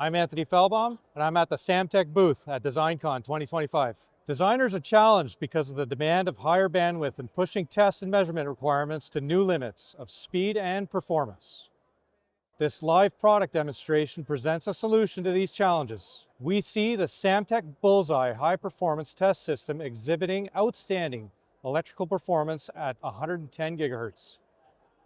I'm Anthony Fehlbaum, and I'm at the Samtec booth at DesignCon 2025. Designers are challenged because of the demand of higher bandwidth and pushing test and measurement requirements to new limits of speed and performance. This live product demonstration presents a solution to these challenges. We see the Samtec Bullseye high-performance test system exhibiting outstanding electrical performance at 110 gigahertz.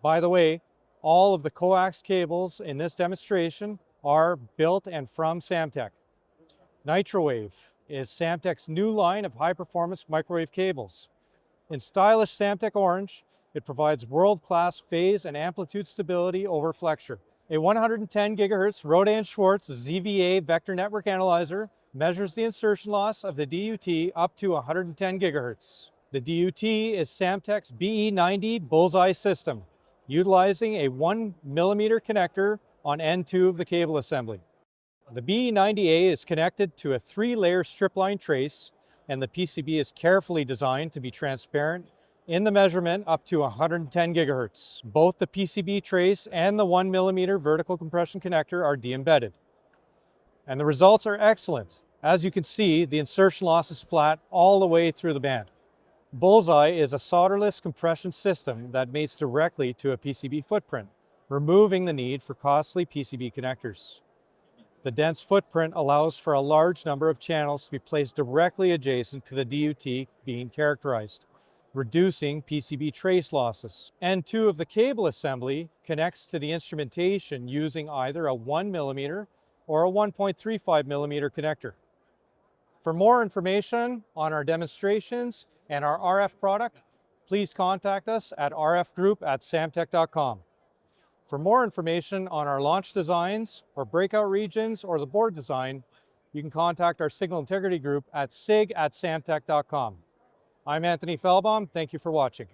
By the way, all of the coax cables in this demonstration are built and from Samtec. NitroWave is Samtec's new line of high-performance microwave cables. In stylish Samtec orange, it provides world-class phase and amplitude stability over flexure. A 110 gigahertz Rodan-Schwarz ZVA vector network analyzer measures the insertion loss of the DUT up to 110 gigahertz. The DUT is Samtec's BE90 Bullseye system, utilizing a 1 millimeter connector on end 2 of the cable assembly. The BE90A is connected to a 3-layer strip-line trace, and the PCB is carefully designed to be transparent in the measurement up to 110 gigahertz. Both the PCB trace and the 1 millimeter vertical compression connector are de-embedded. And the results are excellent. As you can see, the insertion loss is flat all the way through the band. Bullseye is a solderless compression system that mates directly to a PCB footprint, removing the need for costly PCB connectors. The dense footprint allows for a large number of channels to be placed directly adjacent to the DUT being characterized, reducing PCB trace losses. End 2 of the cable assembly connects to the instrumentation using either a 1 millimeter or a 1.35 millimeter connector. For more information on our demonstrations and our RF product, please contact us at rfgroup@samtec.com. For more information on our launch designs or breakout regions or the board design, you can contact our Signal Integrity Group at sig@samtec.com. I'm Anthony Fehlbaum. Thank you for watching.